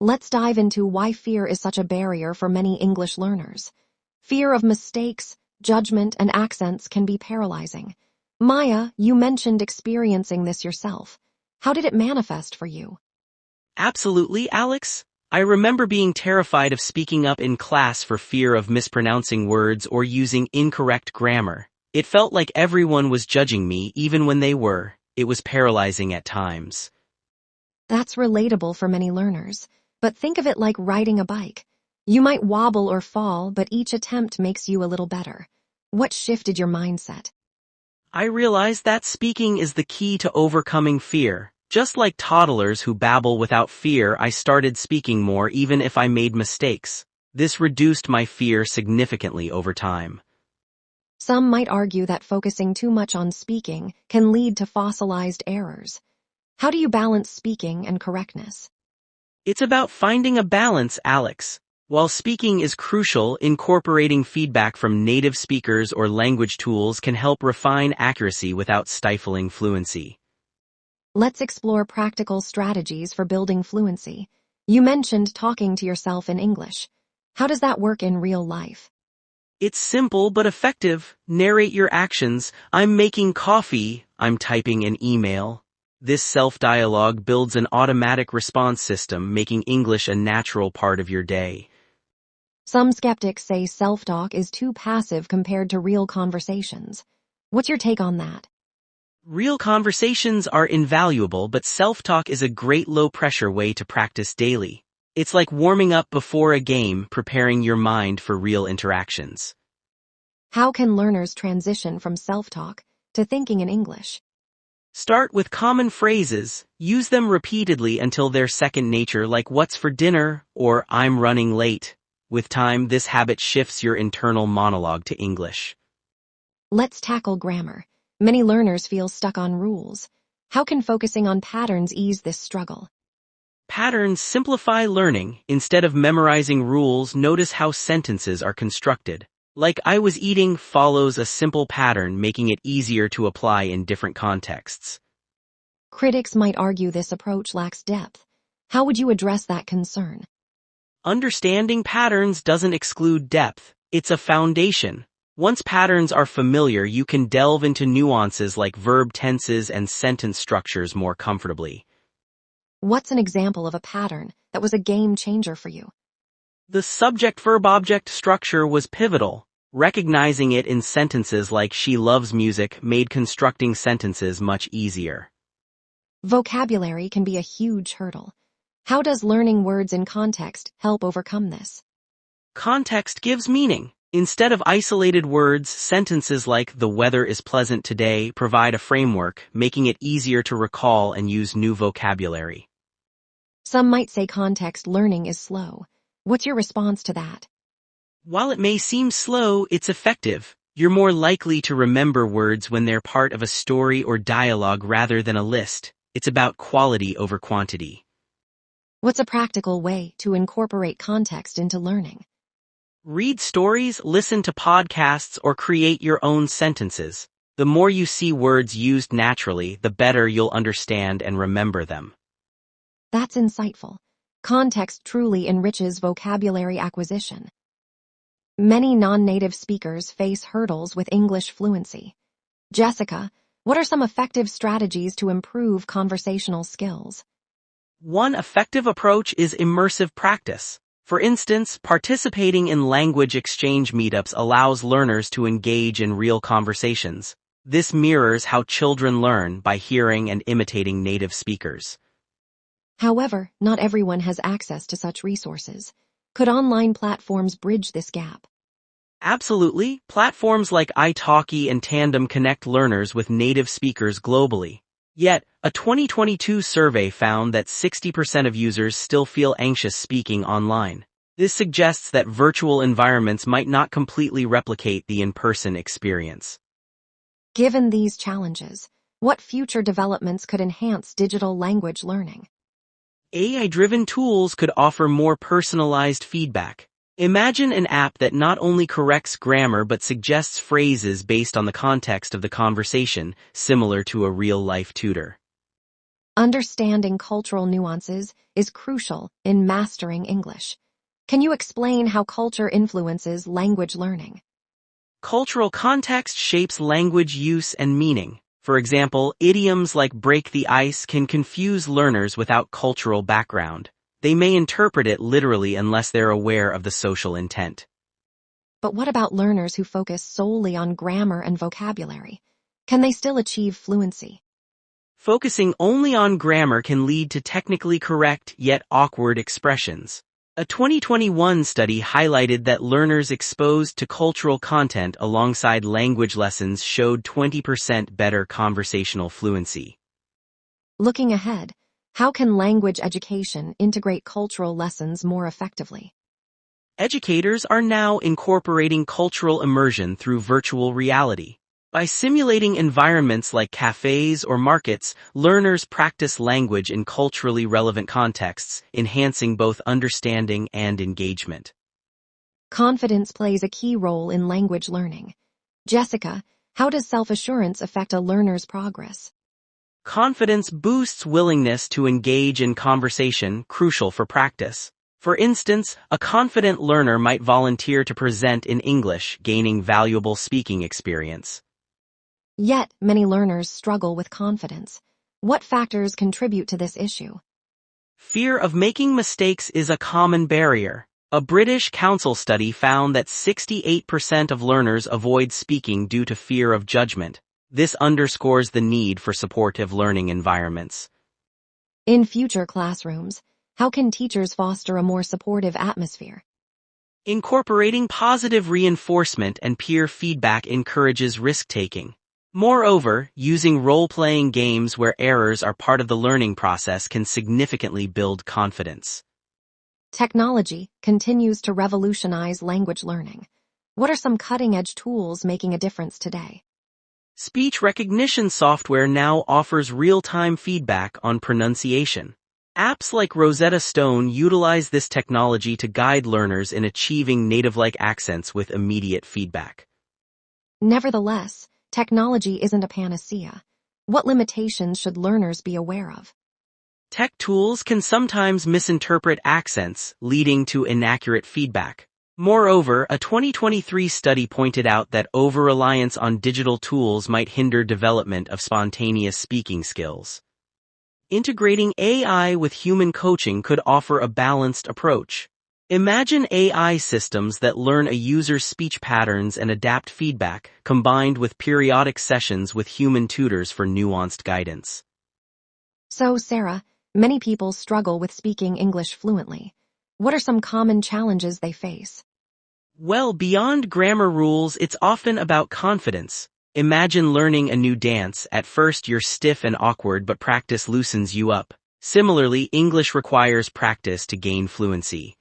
Let's dive into why fear is such a barrier for many English learners. Fear of mistakes, judgment, and accents can be paralyzing. Maya, you mentioned experiencing this yourself. How did it manifest for you? Absolutely, Alex. I remember being terrified of speaking up in class for fear of mispronouncing words or using incorrect grammar. It felt like everyone was judging me even when they were. It was paralyzing at times. That's relatable for many learners. But think of it like riding a bike. You might wobble or fall, but each attempt makes you a little better. What shifted your mindset? I realized that speaking is the key to overcoming fear. Just like toddlers who babble without fear, I started speaking more even if I made mistakes. This reduced my fear significantly over time. Some might argue that focusing too much on speaking can lead to fossilized errors. How do you balance speaking and correctness? It's about finding a balance, Alex. While speaking is crucial, incorporating feedback from native speakers or language tools can help refine accuracy without stifling fluency. Let's explore practical strategies for building fluency. You mentioned talking to yourself in English. How does that work in real life? It's simple but effective. Narrate your actions. I'm making coffee. I'm typing an email. This self-dialogue builds an automatic response system, making English a natural part of your day. Some skeptics say self-talk is too passive compared to real conversations. What's your take on that? Real conversations are invaluable, but self-talk is a great low-pressure way to practice daily. It's like warming up before a game, preparing your mind for real interactions. How can learners transition from self-talk to thinking in English? Start with common phrases. Use them repeatedly until they're second nature, like "what's for dinner" or "I'm running late." With time, this habit shifts your internal monologue to English. Let's tackle grammar. Many learners feel stuck on rules. How can focusing on patterns ease this struggle? Patterns simplify learning. Instead of memorizing rules, notice how sentences are constructed. Like "I was eating" follows a simple pattern, making it easier to apply in different contexts. Critics might argue this approach lacks depth. How would you address that concern? Understanding patterns doesn't exclude depth. It's a foundation. Once patterns are familiar, you can delve into nuances like verb tenses and sentence structures more comfortably. What's an example of a pattern that was a game changer for you? The subject-verb-object structure was pivotal. Recognizing it in sentences like "she loves music" made constructing sentences much easier. Vocabulary can be a huge hurdle. How does learning words in context help overcome this? Context gives meaning. Instead of isolated words, sentences like "the weather is pleasant today" provide a framework, making it easier to recall and use new vocabulary. Some might say context learning is slow. What's your response to that? While it may seem slow, it's effective. You're more likely to remember words when they're part of a story or dialogue rather than a list. It's about quality over quantity. What's a practical way to incorporate context into learning? Read stories, listen to podcasts, or create your own sentences. The more you see words used naturally, the better you'll understand and remember them. That's insightful. Context truly enriches vocabulary acquisition. Many non-native speakers face hurdles with English fluency. Jessica, what are some effective strategies to improve conversational skills? One effective approach is immersive practice. For instance, participating in language exchange meetups allows learners to engage in real conversations. This mirrors how children learn, by hearing and imitating native speakers. However, not everyone has access to such resources. Could online platforms bridge this gap? Absolutely. Platforms like italki and Tandem connect learners with native speakers globally. Yet, a 2022 survey found that 60% of users still feel anxious speaking online. This suggests that virtual environments might not completely replicate the in-person experience. Given these challenges, what future developments could enhance digital language learning? AI-driven tools could offer more personalized feedback. Imagine an app that not only corrects grammar but suggests phrases based on the context of the conversation, similar to a real-life tutor. Understanding cultural nuances is crucial in mastering English. Can you explain how culture influences language learning? Cultural context shapes language use and meaning. For example, idioms like break the ice can confuse learners without cultural background. They may interpret it literally unless they're aware of the social intent. But what about learners who focus solely on grammar and vocabulary? Can they still achieve fluency? Focusing only on grammar can lead to technically correct yet awkward expressions. A 2021 study highlighted that learners exposed to cultural content alongside language lessons showed 20% better conversational fluency. Looking ahead, how can language education integrate cultural lessons more effectively? Educators are now incorporating cultural immersion through virtual reality. By simulating environments like cafes or markets, learners practice language in culturally relevant contexts, enhancing both understanding and engagement. Confidence plays a key role in language learning. Jessica, how does self-assurance affect a learner's progress? Confidence boosts willingness to engage in conversation, crucial for practice. For instance, a confident learner might volunteer to present in English, gaining valuable speaking experience. Yet, many learners struggle with confidence. What factors contribute to this issue? Fear of making mistakes is a common barrier. A British Council study found that 68% of learners avoid speaking due to fear of judgment. This underscores the need for supportive learning environments. In future classrooms, how can teachers foster a more supportive atmosphere? Incorporating positive reinforcement and peer feedback encourages risk-taking. Moreover, using role-playing games where errors are part of the learning process can significantly build confidence. Technology continues to revolutionize language learning. What are some cutting-edge tools making a difference today? Speech recognition software now offers real-time feedback on pronunciation. Apps like Rosetta Stone utilize this technology to guide learners in achieving native-like accents with immediate feedback. Nevertheless, technology isn't a panacea. What limitations should learners be aware of? Tech tools can sometimes misinterpret accents, leading to inaccurate feedback. Moreover, a 2023 study pointed out that over-reliance on digital tools might hinder development of spontaneous speaking skills. Integrating AI with human coaching could offer a balanced approach. Imagine AI systems that learn a user's speech patterns and adapt feedback, combined with periodic sessions with human tutors for nuanced guidance. So, Sarah, many people struggle with speaking English fluently. What are some common challenges they face? Well, beyond grammar rules, it's often about confidence. Imagine learning a new dance. At first you're stiff and awkward, but practice loosens you up. Similarly, English requires practice to gain fluency.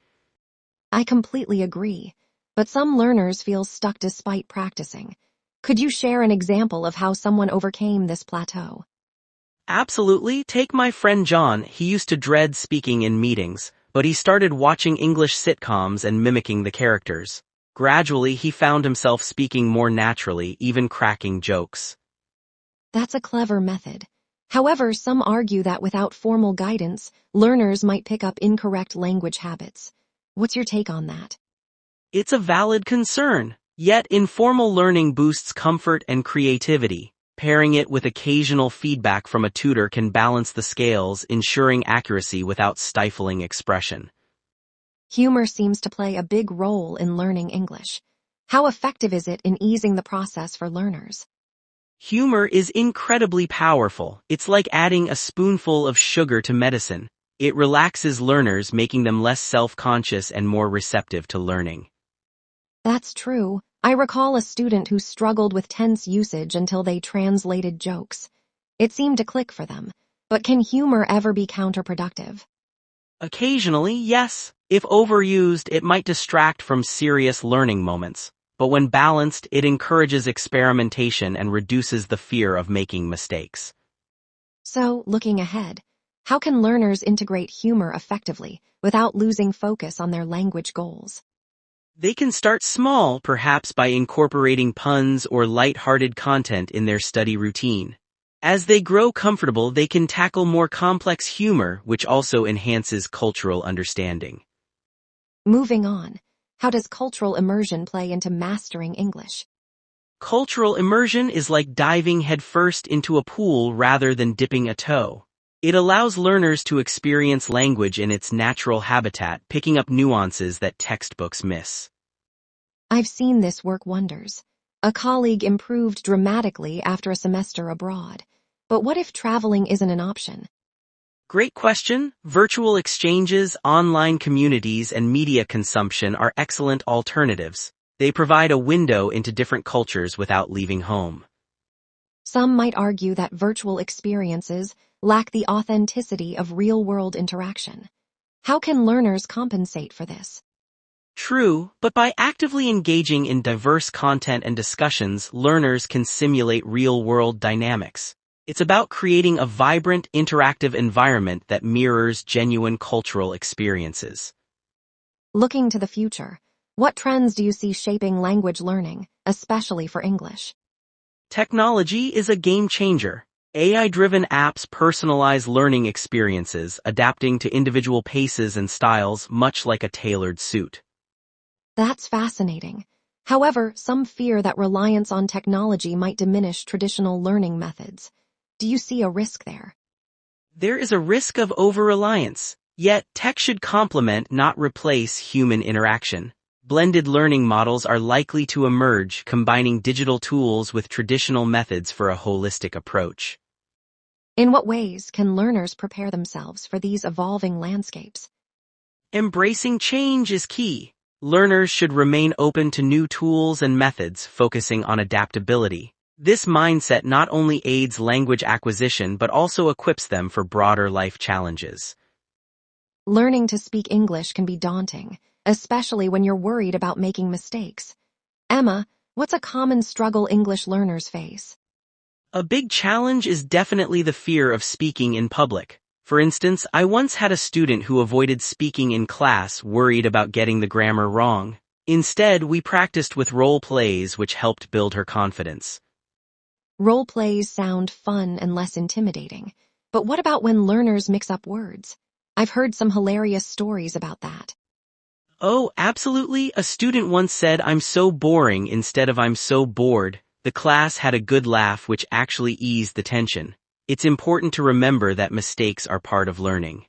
I completely agree, but some learners feel stuck despite practicing. Could you share an example of how someone overcame this plateau? Absolutely. Take my friend John. He used to dread speaking in meetings, but he started watching English sitcoms and mimicking the characters. Gradually, he found himself speaking more naturally, even cracking jokes. That's a clever method. However, some argue that without formal guidance, learners might pick up incorrect language habits. What's your take on that? It's a valid concern, yet informal learning boosts comfort and creativity. Pairing it with occasional feedback from a tutor can balance the scales, ensuring accuracy without stifling expression. Humor seems to play a big role in learning English. How effective is it in easing the process for learners? Humor is incredibly powerful. It's like adding a spoonful of sugar to medicine. It relaxes learners, making them less self-conscious and more receptive to learning. That's true. I recall a student who struggled with tense usage until they translated jokes. It seemed to click for them. But can humor ever be counterproductive? Occasionally, yes. If overused, it might distract from serious learning moments. But when balanced, it encourages experimentation and reduces the fear of making mistakes. So, looking ahead, how can learners integrate humor effectively without losing focus on their language goals? They can start small, perhaps by incorporating puns or light-hearted content in their study routine. As they grow comfortable, they can tackle more complex humor, which also enhances cultural understanding. Moving on, how does cultural immersion play into mastering English? Cultural immersion is like diving headfirst into a pool rather than dipping a toe. It allows learners to experience language in its natural habitat, picking up nuances that textbooks miss. I've seen this work wonders. A colleague improved dramatically after a semester abroad. But what if traveling isn't an option? Great question. Virtual exchanges, online communities, and media consumption are excellent alternatives. They provide a window into different cultures without leaving home. Some might argue that virtual experiences lack the authenticity of real-world interaction. How can learners compensate for this? True, but by actively engaging in diverse content and discussions, learners can simulate real-world dynamics. It's about creating a vibrant, interactive environment that mirrors genuine cultural experiences. Looking to the future, what trends do you see shaping language learning, especially for English? Technology is a game changer. AI-driven apps personalize learning experiences, adapting to individual paces and styles, much like a tailored suit. That's fascinating. However, some fear that reliance on technology might diminish traditional learning methods. Do you see a risk there? There is a risk of over-reliance, yet tech should complement, not replace, human interaction. Blended learning models are likely to emerge, combining digital tools with traditional methods for a holistic approach. In what ways can learners prepare themselves for these evolving landscapes? Embracing change is key. Learners should remain open to new tools and methods, focusing on adaptability. This mindset not only aids language acquisition but also equips them for broader life challenges. Learning to speak English can be daunting, especially when you're worried about making mistakes. Emma, what's a common struggle English learners face? A big challenge is definitely the fear of speaking in public. For instance, I once had a student who avoided speaking in class, worried about getting the grammar wrong. Instead, we practiced with role plays, which helped build her confidence. Role plays sound fun and less intimidating. But what about when learners mix up words? I've heard some hilarious stories about that. Oh, absolutely. A student once said, "I'm so boring," instead of "I'm so bored." The class had a good laugh, which actually eased the tension. It's important to remember that mistakes are part of learning.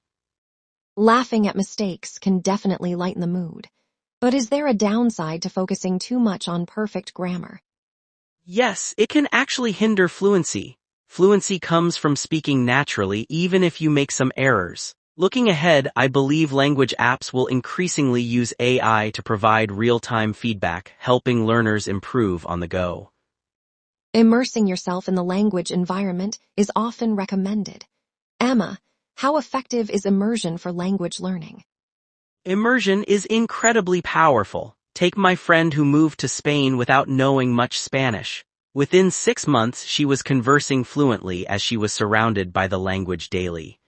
Laughing at mistakes can definitely lighten the mood. But is there a downside to focusing too much on perfect grammar? Yes, it can actually hinder fluency. Fluency comes from speaking naturally, even if you make some errors. Looking ahead, I believe language apps will increasingly use AI to provide real-time feedback, helping learners improve on the go. Immersing yourself in the language environment is often recommended. Emma, how effective is immersion for language learning? Immersion is incredibly powerful. Take my friend who moved to Spain without knowing much Spanish. Within 6 months, she was conversing fluently as she was surrounded by the language daily.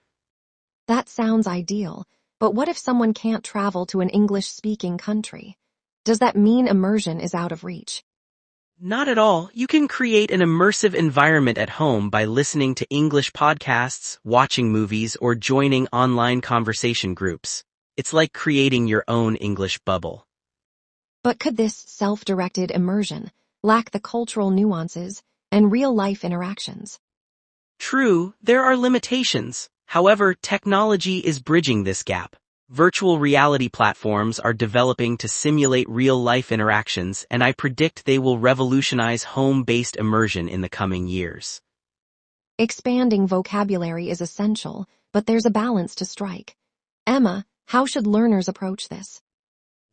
That sounds ideal, but what if someone can't travel to an English-speaking country? Does that mean immersion is out of reach? Not at all. You can create an immersive environment at home by listening to English podcasts, watching movies, or joining online conversation groups. It's like creating your own English bubble. But could this self-directed immersion lack the cultural nuances and real-life interactions? True, there are limitations. However, technology is bridging this gap. Virtual reality platforms are developing to simulate real-life interactions, and I predict they will revolutionize home-based immersion in the coming years. Expanding vocabulary is essential, but there's a balance to strike. Emma, how should learners approach this?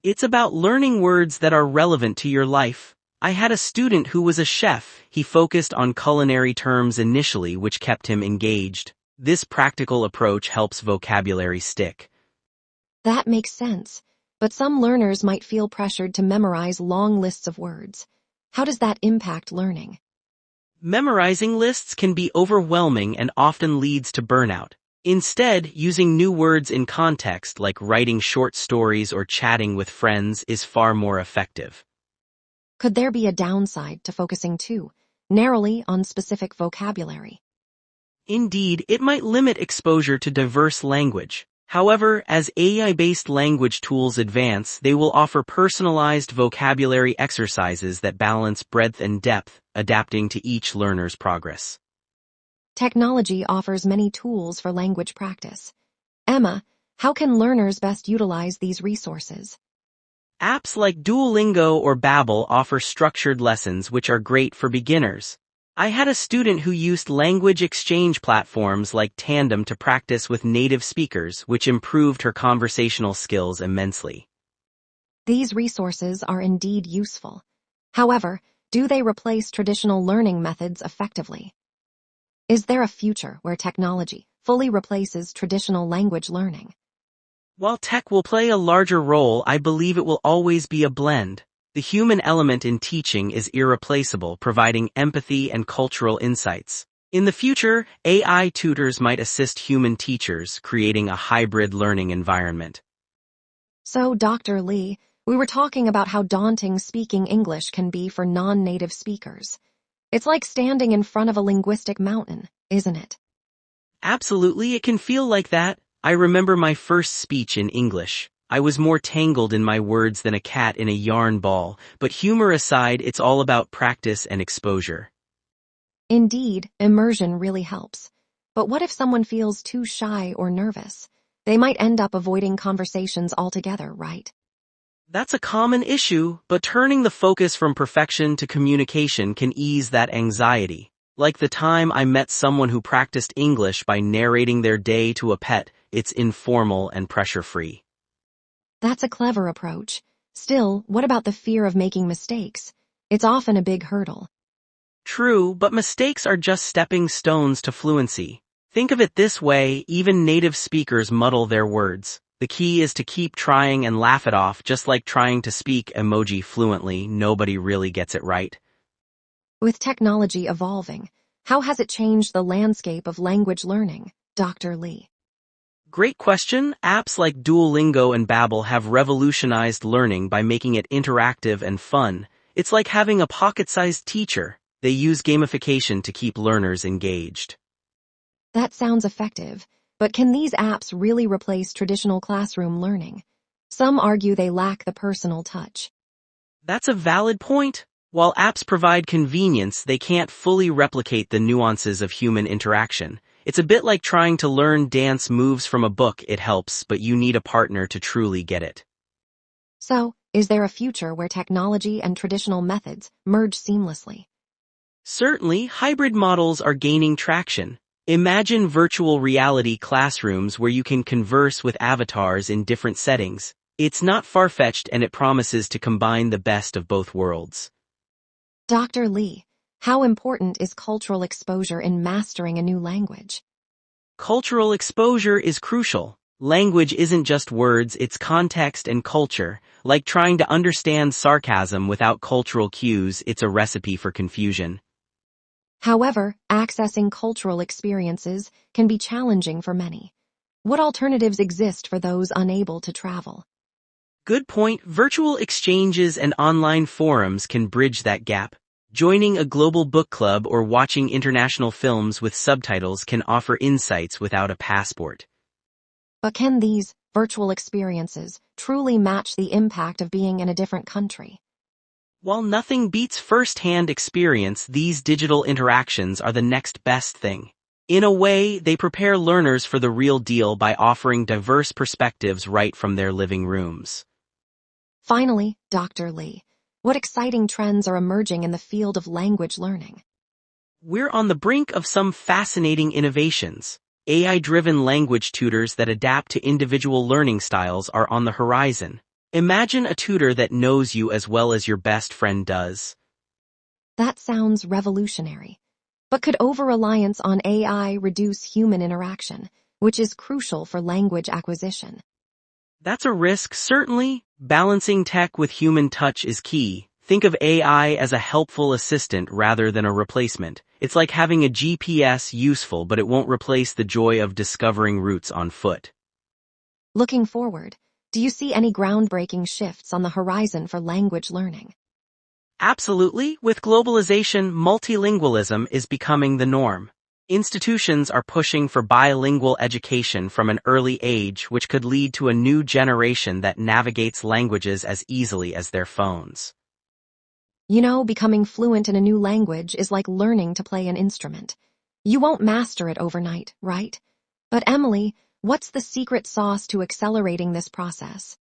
It's about learning words that are relevant to your life. I had a student who was a chef. He focused on culinary terms initially, which kept him engaged. This practical approach helps vocabulary stick. That makes sense, but some learners might feel pressured to memorize long lists of words. How does that impact learning? Memorizing lists can be overwhelming and often leads to burnout. Instead, using new words in context, like writing short stories or chatting with friends, is far more effective. Could there be a downside to focusing too narrowly on specific vocabulary? Indeed, it might limit exposure to diverse language. However, as AI-based language tools advance, they will offer personalized vocabulary exercises that balance breadth and depth, adapting to each learner's progress. Technology offers many tools for language practice. Emma, how can learners best utilize these resources? Apps like Duolingo or Babbel offer structured lessons which are great for beginners. I had a student who used language exchange platforms like Tandem to practice with native speakers, which improved her conversational skills immensely. These resources are indeed useful. However, do they replace traditional learning methods effectively? Is there a future where technology fully replaces traditional language learning? While tech will play a larger role, I believe it will always be a blend. The human element in teaching is irreplaceable, providing empathy and cultural insights. In the future, AI tutors might assist human teachers, creating a hybrid learning environment. So, Dr. Lee, we were talking about how daunting speaking English can be for non-native speakers. It's like standing in front of a linguistic mountain, isn't it? Absolutely, it can feel like that. I remember my first speech in English. I was more tangled in my words than a cat in a yarn ball, but humor aside, it's all about practice and exposure. Indeed, immersion really helps. But what if someone feels too shy or nervous? They might end up avoiding conversations altogether, right? That's a common issue, but turning the focus from perfection to communication can ease that anxiety. Like the time I met someone who practiced English by narrating their day to a pet, it's informal and pressure-free. That's a clever approach. Still, what about the fear of making mistakes? It's often a big hurdle. True, but mistakes are just stepping stones to fluency. Think of it this way, even native speakers muddle their words. The key is to keep trying and laugh it off, just like trying to speak emoji fluently. Nobody really gets it right. With technology evolving, how has it changed the landscape of language learning, Dr. Lee? Great question. Apps like Duolingo and Babbel have revolutionized learning by making it interactive and fun. It's like having a pocket-sized teacher. They use gamification to keep learners engaged. That sounds effective, but can these apps really replace traditional classroom learning? Some argue they lack the personal touch. That's a valid point. While apps provide convenience, they can't fully replicate the nuances of human interaction. It's a bit like trying to learn dance moves from a book. It helps, but you need a partner to truly get it. So, is there a future where technology and traditional methods merge seamlessly? Certainly, hybrid models are gaining traction. Imagine virtual reality classrooms where you can converse with avatars in different settings. It's not far-fetched, and it promises to combine the best of both worlds. Dr. Lee, how important is cultural exposure in mastering a new language? Cultural exposure is crucial. Language isn't just words, it's context and culture. Like trying to understand sarcasm without cultural cues, it's a recipe for confusion. However, accessing cultural experiences can be challenging for many. What alternatives exist for those unable to travel? Good point. Virtual exchanges and online forums can bridge that gap. Joining a global book club or watching international films with subtitles can offer insights without a passport. But can these virtual experiences truly match the impact of being in a different country? While nothing beats first-hand experience, these digital interactions are the next best thing. In a way, they prepare learners for the real deal by offering diverse perspectives right from their living rooms. Finally, Dr. Lee, what exciting trends are emerging in the field of language learning? We're on the brink of some fascinating innovations. AI-driven language tutors that adapt to individual learning styles are on the horizon. Imagine a tutor that knows you as well as your best friend does. That sounds revolutionary. But could over-reliance on AI reduce human interaction, which is crucial for language acquisition? That's a risk, certainly. Balancing tech with human touch is key. Think of AI as a helpful assistant rather than a replacement. It's like having a GPS, useful, but it won't replace the joy of discovering routes on foot. Looking forward, do you see any groundbreaking shifts on the horizon for language learning? Absolutely. With globalization, multilingualism is becoming the norm. Institutions are pushing for bilingual education from an early age, which could lead to a new generation that navigates languages as easily as their phones. You know, becoming fluent in a new language is like learning to play an instrument. You won't master it overnight, right? But Emily, what's the secret sauce to accelerating this process?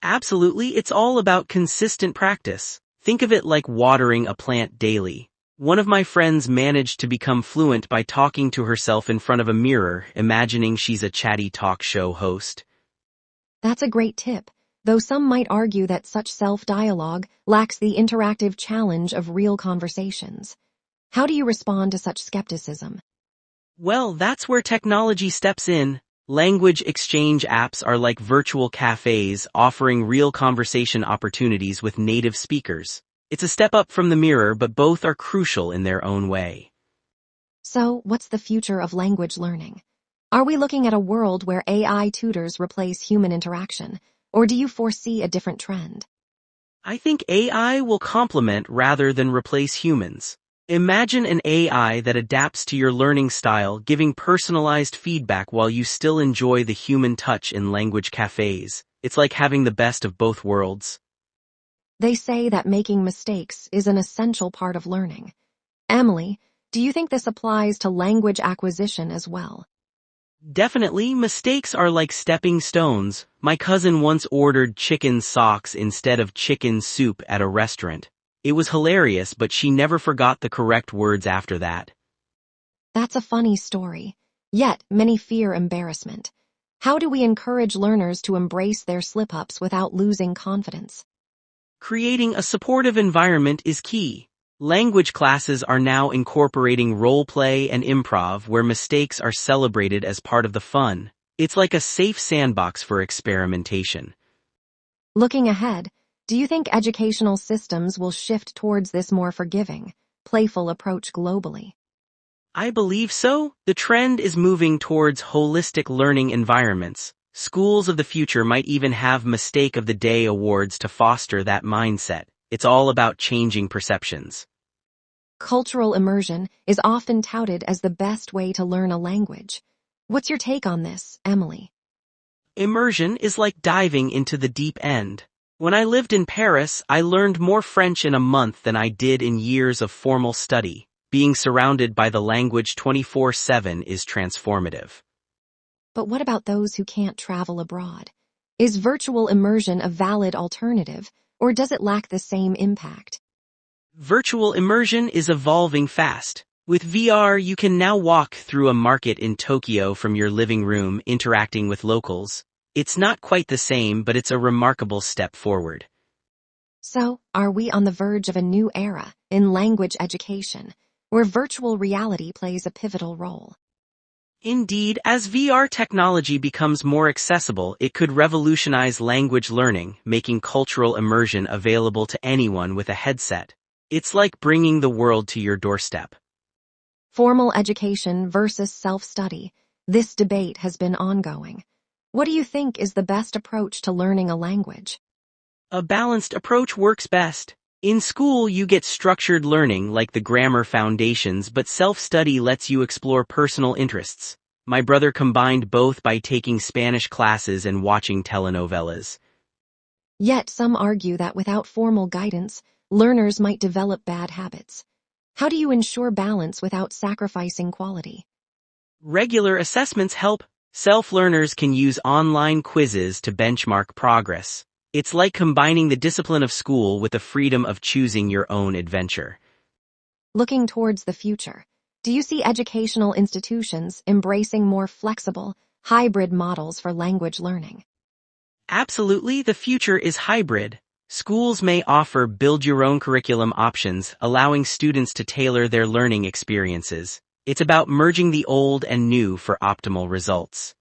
Absolutely, it's all about consistent practice. Think of it like watering a plant daily. One of my friends managed to become fluent by talking to herself in front of a mirror, imagining she's a chatty talk show host. That's a great tip, though some might argue that such self-dialogue lacks the interactive challenge of real conversations. How do you respond to such skepticism? Well, that's where technology steps in. Language exchange apps are like virtual cafes offering real conversation opportunities with native speakers. It's a step up from the mirror, but both are crucial in their own way. So, what's the future of language learning? Are we looking at a world where AI tutors replace human interaction, or do you foresee a different trend? I think AI will complement rather than replace humans. Imagine an AI that adapts to your learning style, giving personalized feedback while you still enjoy the human touch in language cafes. It's like having the best of both worlds. They say that making mistakes is an essential part of learning. Emily, do you think this applies to language acquisition as well? Definitely, mistakes are like stepping stones. My cousin once ordered chicken socks instead of chicken soup at a restaurant. It was hilarious, but she never forgot the correct words after that. That's a funny story. Yet, many fear embarrassment. How do we encourage learners to embrace their slip-ups without losing confidence? Creating a supportive environment is key. Language classes are now incorporating role play and improv where mistakes are celebrated as part of the fun. It's like a safe sandbox for experimentation. Looking ahead, do you think educational systems will shift towards this more forgiving, playful approach globally? I believe so. The trend is moving towards holistic learning environments. Schools of the future might even have Mistake of the Day awards to foster that mindset. It's all about changing perceptions. Cultural immersion is often touted as the best way to learn a language. What's your take on this, Emily? Immersion is like diving into the deep end. When I lived in Paris, I learned more French in a month than I did in years of formal study. Being surrounded by the language 24/7 is transformative. But what about those who can't travel abroad? Is virtual immersion a valid alternative, or does it lack the same impact? Virtual immersion is evolving fast. With VR, you can now walk through a market in Tokyo from your living room, interacting with locals. It's not quite the same, but it's a remarkable step forward. So, are we on the verge of a new era in language education, where virtual reality plays a pivotal role? Indeed, as VR technology becomes more accessible, it could revolutionize language learning, making cultural immersion available to anyone with a headset. It's like bringing the world to your doorstep. Formal education versus self-study. This debate has been ongoing. What do you think is the best approach to learning a language? A balanced approach works best. In school, you get structured learning like the grammar foundations, but self-study lets you explore personal interests. My brother combined both by taking Spanish classes and watching telenovelas. Yet some argue that without formal guidance, learners might develop bad habits. How do you ensure balance without sacrificing quality? Regular assessments help. Self-learners can use online quizzes to benchmark progress. It's like combining the discipline of school with the freedom of choosing your own adventure. Looking towards the future, do you see educational institutions embracing more flexible, hybrid models for language learning? Absolutely, the future is hybrid. Schools may offer build-your-own curriculum options, allowing students to tailor their learning experiences. It's about merging the old and new for optimal results.